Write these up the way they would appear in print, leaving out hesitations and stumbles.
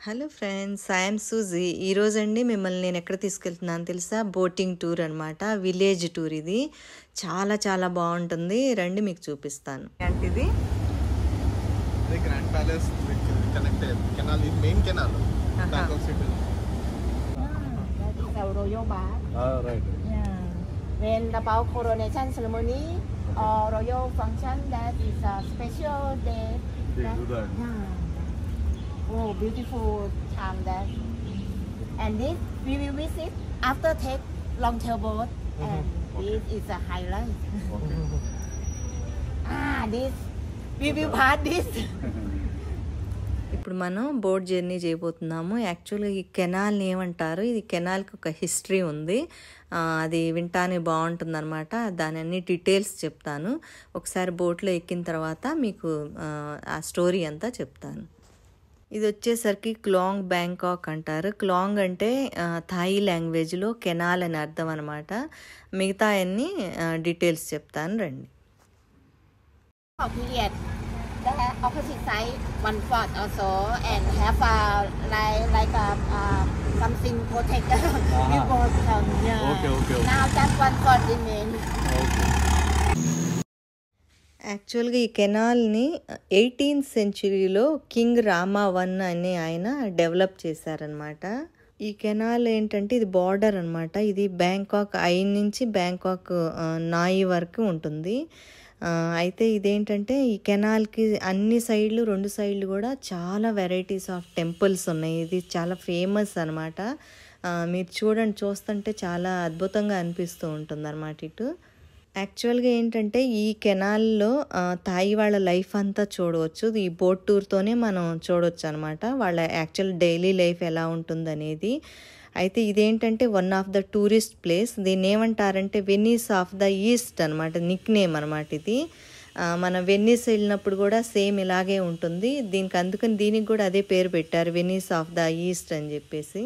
Hello friends, I'm Suzy. ఈరోజండి మిమ్మల్ని నేను ఎక్కడ తీసుకెళ్తున్నాను తెలుసా? బోటింగ్ టూర్ అనమాట. విలేజ్ టూర్ ఇది. చాలా చాలా బాగుంటుంది. రండి మీకు చూపిస్తాను. అంటే ఇది grand palace connected canal is main canal Bangkok city. That is our royal bath. Right. Yeah. When about coronation ceremony or royal function, that is a special day. They do that. Yeah. Oh, beautiful time that. And this we will visit after take long tail boat, and this is a highlight. Okay. This we will pass this. ఇప్పుడు మనం boat journey చేయబోతున్నాము. యాక్చువల్గా ఈ కెనాల్ని ఏమంటారు, ఇది కెనాల్కి ఒక history ఉంది. అది వింటానికి బాగుంటుంది అనమాట. దాని అన్ని డీటెయిల్స్ చెప్తాను. ఒకసారి బోట్లో ఎక్కిన తర్వాత మీకు ఆ స్టోరీ అంతా చెప్తాను. ఇది వచ్చేసరికి క్లాంగ్ బ్యాంకాక్ అంటారు. క్లాంగ్ అంటే థాయి లాంగ్వేజ్లో కెనాల్ అని అర్థం అనమాట. మిగతా అన్ని డీటెయిల్స్ చెప్తాను, రండి. Period. The opposite side 1/4 also, and have a like a something protect the boat. Yeah. Okay. Now just 1/4 remain. యాక్చువల్గా ఈ కెనాల్ని 18th సెంచురీలో కింగ్ రామా 1 అనే ఆయన డెవలప్ చేశారనమాట. ఈ కెనాల్ ఏంటంటే ఇది బార్డర్ అనమాట. ఇది బ్యాంకాక్ ఐ నుంచి బ్యాంకాక్ నాయి వరకు ఉంటుంది. అయితే ఇదేంటంటే ఈ కెనాల్కి అన్ని సైడ్లు, 2 సైడ్లు కూడా చాలా వెరైటీస్ ఆఫ్ టెంపుల్స్ ఉన్నాయి. ఇది చాలా ఫేమస్ అనమాట. మీరు చూస్తుంటే చాలా అద్భుతంగా అనిపిస్తూ ఉంటుంది అనమాట ఇటు. యాక్చువల్గా ఏంటంటే ఈ కెనాల్లో థాయి వాళ్ళ లైఫ్ అంతా చూడవచ్చు. ఈ బోట్ టూర్తోనే మనం చూడవచ్చు అనమాట, వాళ్ళ యాక్చువల్ డైలీ లైఫ్ ఎలా ఉంటుందనేది. అయితే ఇదేంటంటే one of the tourist place. దీన్ని ఏమంటారంటే వెనీస్ ఆఫ్ ద ఈస్ట్ అనమాట, నిక్ నేమ్ అనమాట ఇది. మనం వెన్నీస్ వెళ్ళినప్పుడు కూడా సేమ్ ఇలాగే ఉంటుంది. అందుకని దీనికి కూడా అదే పేరు పెట్టారు, వెనీస్ ఆఫ్ ద ఈస్ట్ అని చెప్పేసి.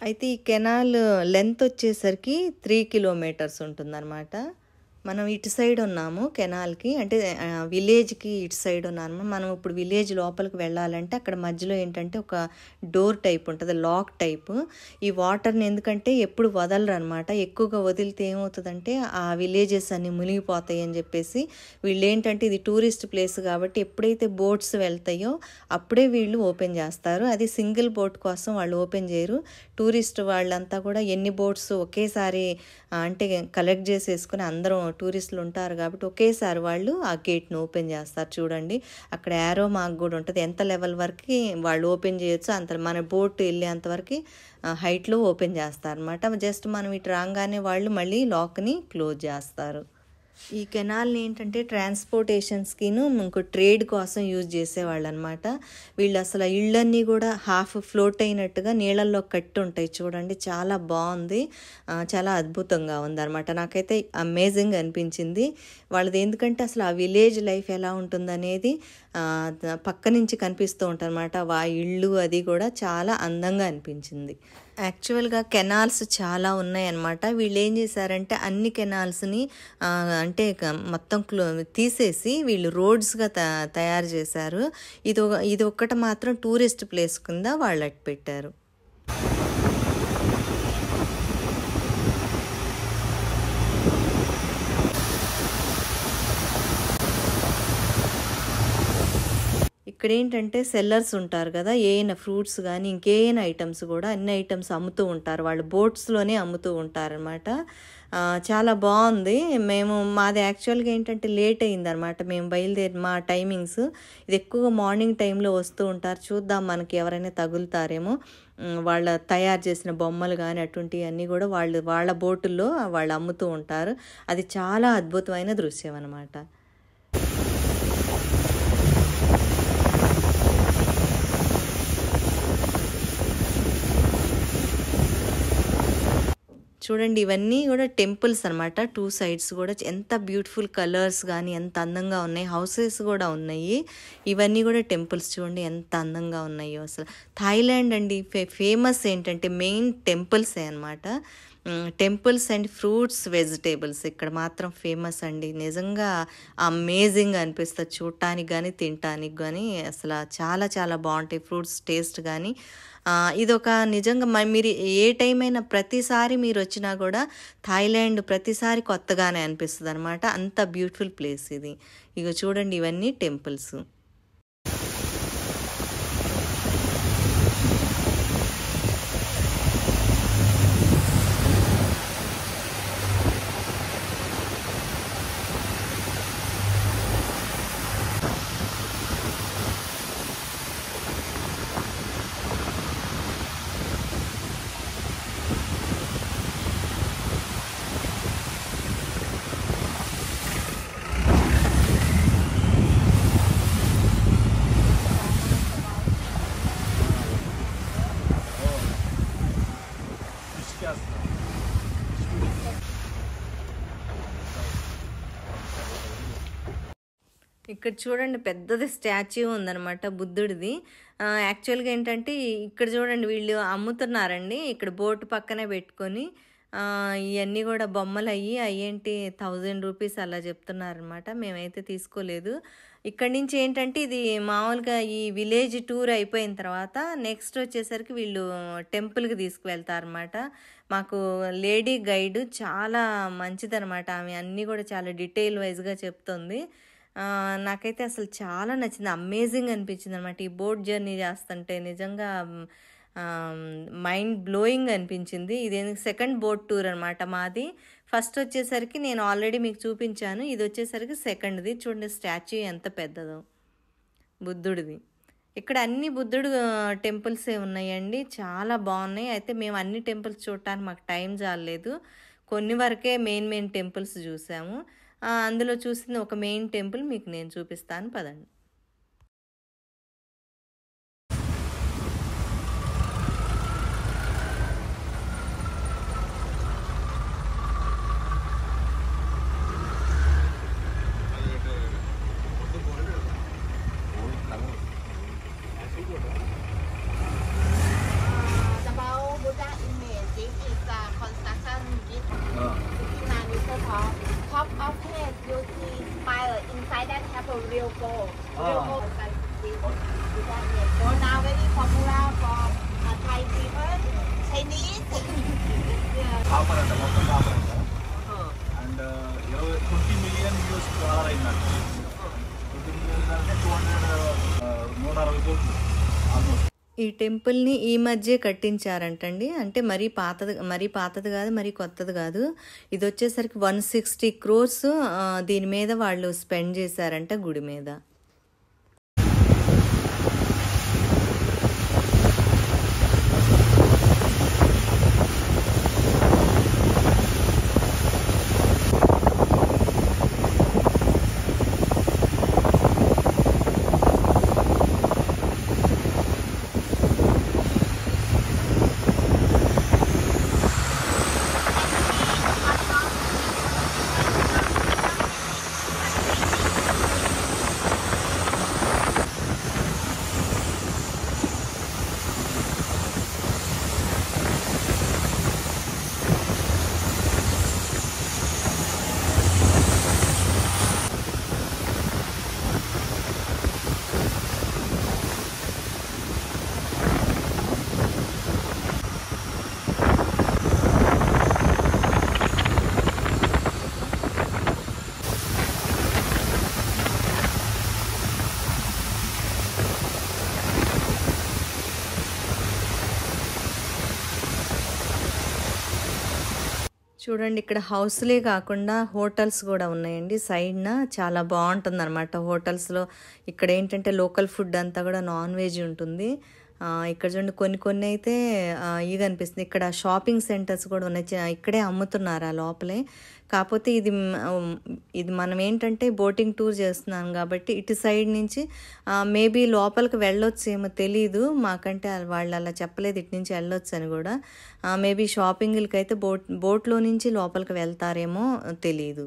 అయితే ఈ కెనాల్ లెంత్ వచ్చేసరికి 3 kilometers ఉంటుందన్నమాట. మనం ఇటు సైడ్ ఉన్నాము కెనాల్కి, అంటే విలేజ్కి ఇటు సైడ్ ఉన్నాము. మనం ఇప్పుడు విలేజ్ లోపలికి వెళ్ళాలంటే అక్కడ మధ్యలో ఏంటంటే ఒక డోర్ టైప్ ఉంటుంది, లాక్ టైప్. ఈ వాటర్ని ఎందుకంటే ఎప్పుడు వదలరు అనమాట. ఎక్కువగా వదిలితే ఏమవుతుందంటే ఆ విలేజెస్ అన్ని మునిగిపోతాయి అని చెప్పేసి వీళ్ళు ఏంటంటే ఇది టూరిస్ట్ ప్లేస్ కాబట్టి ఎప్పుడైతే బోట్స్ వెళ్తాయో అప్పుడే వీళ్ళు ఓపెన్ చేస్తారు. అది సింగిల్ బోట్ కోసం వాళ్ళు ఓపెన్ చేయరు. టూరిస్ట్ వాళ్ళంతా కూడా ఎన్ని బోట్స్ ఒకేసారి అంటే కలెక్ట్ చేసేసుకుని అందరం టూరిస్టులు ఉంటారు కాబట్టి ఒకేసారి వాళ్ళు ఆ గేట్ను ఓపెన్ చేస్తారు. చూడండి అక్కడ యారో మార్క్ కూడా ఉంటుంది. ఎంత లెవెల్ వరకు వాళ్ళు ఓపెన్ చేయొచ్చు అంత, మన బోట్ వెళ్ళేంత వరకు హైట్లో ఓపెన్ చేస్తారు అనమాట. జస్ట్ మనం ఇటు రాగానే వాళ్ళు మళ్ళీ లాక్ని క్లోజ్ చేస్తారు. ఈ కెనాల్ని ఏంటంటే ట్రాన్స్పోర్టేషన్స్కిను ఇంకో ట్రేడ్ కోసం యూజ్ చేసేవాళ్ళు అనమాట. వీళ్ళు అసలు ఇళ్ళన్నీ కూడా హాఫ్ ఫ్లోట్ అయినట్టుగా నీళ్ళల్లో కట్టి ఉంటాయి. చూడండి చాలా బాగుంది, చాలా అద్భుతంగా ఉందన్నమాట. నాకైతే అమేజింగ్ అనిపించింది వాళ్ళది. ఎందుకంటే అసలు ఆ విలేజ్ లైఫ్ ఎలా ఉంటుందనేది పక్క నుంచి కనిపిస్తూ ఉంటారన్నమాట. ఆ ఇళ్ళు అది కూడా చాలా అందంగా అనిపించింది. యాక్చువల్గా కెనాల్స్ చాలా ఉన్నాయన్నమాట. వీళ్ళు ఏం చేశారంటే అన్ని కెనాల్స్ని అంటే మొత్తం తీసేసి వీళ్ళు రోడ్స్గా తయారు చేశారు. ఇది ఒక్కటి మాత్రం టూరిస్ట్ ప్లేస్ కింద వాళ్ళు అట్టు పెట్టారు. ఇక్కడ ఏంటంటే సెల్లర్స్ ఉంటారు కదా, ఏమైనా ఫ్రూట్స్ కానీ ఇంకేమైనా ఐటమ్స్ కూడా అన్ని ఐటమ్స్ అమ్ముతూ ఉంటారు. వాళ్ళు బోట్స్లోనే అమ్ముతూ ఉంటారనమాట. చాలా బాగుంది. మాది యాక్చువల్గా ఏంటంటే లేట్ అయిందనమాట. మేము బయలుదేరి మా టైమింగ్స్ ఇది ఎక్కువగా మార్నింగ్ టైంలో వస్తూ ఉంటారు. చూద్దాం మనకి ఎవరైనా తగులుతారేమో. వాళ్ళ తయారు చేసిన బొమ్మలు కానీ అటువంటివి అన్నీ కూడా వాళ్ళ బోటుల్లో వాళ్ళు అమ్ముతూ ఉంటారు. అది చాలా అద్భుతమైన దృశ్యం అనమాట. చూడండి ఇవన్నీ కూడా టెంపుల్స్ అనమాట. 2 sides కూడా ఎంత బ్యూటిఫుల్ కలర్స్ కానీ ఎంత అందంగా ఉన్నాయి. హౌసెస్ కూడా ఉన్నాయి. ఇవన్నీ కూడా టెంపుల్స్ చూడండి ఎంత అందంగా ఉన్నాయో. అసలు థాయిలాండ్ అండి ఫేమస్ ఏంటంటే మెయిన్ టెంపుల్సే అనమాట. టెంపుల్స్ అండ్ ఫ్రూట్స్ వెజిటేబుల్స్ ఇక్కడ మాత్రం ఫేమస్ అండి. నిజంగా అమేజింగ్ అనిపిస్తుంది చూడటానికి కానీ తినటానికి కానీ. అసలు చాలా చాలా బాగుంటాయి ఫ్రూట్స్ టేస్ట్ కానీ. ఇదొక నిజంగా మీరు ఏ టైం అయినా ప్రతిసారి మీరు వచ్చినా కూడా థాయిలాండ్ ప్రతిసారి కొత్తగానే అనిపిస్తుంది అనమాట. అంత బ్యూటిఫుల్ ప్లేస్ ఇది. ఇక చూడండి ఇవన్నీ టెంపుల్స్. ఇక్కడ చూడండి పెద్దది స్టాచ్యూ ఉందన్నమాట బుద్ధుడిది. యాక్చువల్గా ఏంటంటే ఇక్కడ చూడండి వీళ్ళు అమ్ముతున్నారండి. ఇక్కడ బోటు పక్కనే పెట్టుకొని ఇవన్నీ కూడా బొమ్మలు అయ్యేంటి 1000 రూపీస్ అలా చెప్తున్నారనమాట. మేమైతే తీసుకోలేదు. ఇక్కడి నుంచి ఏంటంటే ఇది మామూలుగా ఈ విలేజ్ టూర్ అయిపోయిన తర్వాత నెక్స్ట్ వచ్చేసరికి వీళ్ళు టెంపుల్కి తీసుకువెళ్తారనమాట. మాకు లేడీ గైడ్ చాలా మంచిదనమాట. ఆమె అన్నీ కూడా చాలా డీటెయిల్ వైజ్గా చెప్తుంది. నాకైతే అసలు చాలా నచ్చింది, అమేజింగ్ అనిపించింది అనమాట. ఈ బోట్ జర్నీ చేస్తుంటే నిజంగా మైండ్ బ్లోయింగ్ అనిపించింది. ఇది సెకండ్ బోట్ టూర్ అనమాట మాది. ఫస్ట్ వచ్చేసరికి నేను ఆల్రెడీ మీకు చూపించాను, ఇది వచ్చేసరికి సెకండ్ది. చూడండి స్టాచ్యూ ఎంత పెద్దదో బుద్ధుడిది. ఇక్కడ అన్ని బుద్ధుడు టెంపుల్సే ఉన్నాయండి, చాలా బాగున్నాయి. అయితే మేము అన్ని టెంపుల్స్ చూడటానికి మాకు టైం చాలలేదు, కొన్ని వరకే మెయిన్ టెంపుల్స్ చూసాము. అందులో చూసిన ఒక మెయిన్ టెంపుల్ మీకు నేను చూపిస్తాను, పదండి. Top of head, you see smile inside that have a real gold. Real gold inside this. Gold now very popular for Thai people, Chinese. Copper and మొత్తం copper and 20 million US dollar అయిందండి. 20 million అంటే 160 కోట్లు almost. ఈ టెంపుల్ని ఈ మధ్య కట్టించారంటండి. అంటే మరీ పాతది కాదు, మరీ కొత్తది కాదు. ఇది వచ్చేసరికి 160 crores దీని మీద వాళ్ళు స్పెండ్ చేశారంట, గుడి మీద. చూడండి ఇక్కడ హౌస్లే కాకుండా హోటల్స్ కూడా ఉన్నాయండి సైడ్న. చాలా బాగుంటుంది అనమాట హోటల్స్లో. ఇక్కడ ఏంటంటే లోకల్ ఫుడ్ అంతా కూడా నాన్ వెజ్ ఉంటుంది. ఇక్కడ చూడండి కొన్ని అయితే ఇవి అనిపిస్తుంది. ఇక్కడ షాపింగ్ సెంటర్స్ కూడా ఉన్నాయి, ఇక్కడే అమ్ముతున్నారు ఆ లోపలే. కాకపోతే ఇది మనం ఏంటంటే బోటింగ్ టూర్ చేస్తున్నాం కాబట్టి ఇటు సైడ్ నుంచి మేబీ లోపలికి వెళ్ళొచ్చు ఏమో తెలీదు మాకంటే, వాళ్ళు అలా చెప్పలేదు ఇటు నుంచి వెళ్ళొచ్చు అని కూడా. మేబీ షాపింగ్లకి అయితే బోట్లో నుంచి లోపలికి వెళ్తారేమో తెలీదు.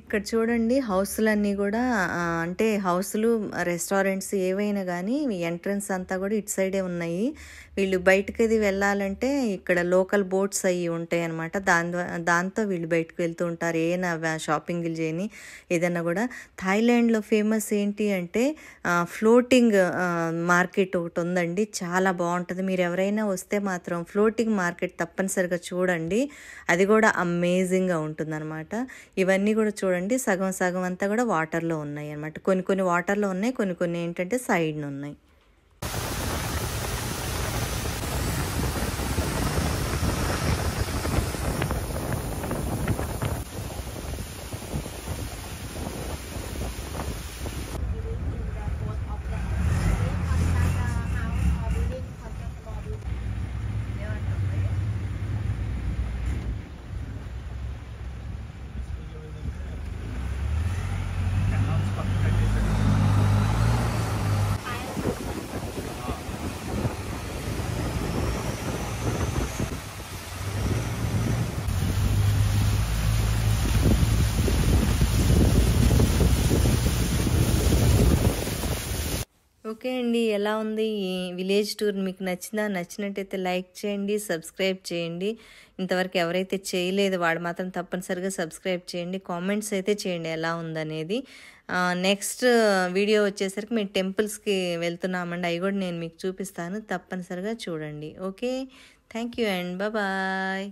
ఇక్కడ చూడండి హౌస్లన్నీ కూడా అంటే హౌస్లు రెస్టారెంట్స్ ఏవైనా కానీ ఎంట్రన్స్ అంతా కూడా ఇటు సైడే ఉన్నాయి. వీళ్ళు బయటకు అది వెళ్ళాలంటే ఇక్కడ లోకల్ బోట్స్ అవి ఉంటాయి అనమాట. దాంతో వీళ్ళు బయటకు వెళ్తూ ఉంటారు ఏదైనా షాపింగ్లు చేయని ఏదైనా కూడా. థాయిలాండ్లో ఫేమస్ ఏంటి అంటే ఫ్లోటింగ్ మార్కెట్ ఒకటి ఉందండి, చాలా బాగుంటుంది. మీరు ఎవరైనా వస్తే మాత్రం ఫ్లోటింగ్ మార్కెట్ తప్పనిసరిగా చూడండి, అది కూడా అమేజింగ్గా ఉంటుందన్నమాట. ఇవన్నీ కూడా చూడండి సగం సగం అంతా కూడా వాటర్లో ఉన్నాయి అన్నమాట. కొన్ని కొన్ని వాటర్లో ఉన్నాయి, కొన్ని కొన్ని ఏంటంటే సైడ్న ఉన్నాయి. ఓకే అండి, ఎలా ఉంది ఈ విలేజ్ టూర్? మీకు నచ్చిందా? నచ్చినట్టయితే లైక్ చేయండి, సబ్స్క్రైబ్ చేయండి. ఇంతవరకు ఎవరైతే చేయలేదు వాడు మాత్రం తప్పనిసరిగా సబ్స్క్రైబ్ చేయండి. కామెంట్స్ అయితే చేయండి ఎలా ఉందనేది. నెక్స్ట్ వీడియో వచ్చేసరికి మేము టెంపుల్స్కి వెళ్తున్నామండి, అవి కూడా నేను మీకు చూపిస్తాను, తప్పనిసరిగా చూడండి. Okay, thank you and bye.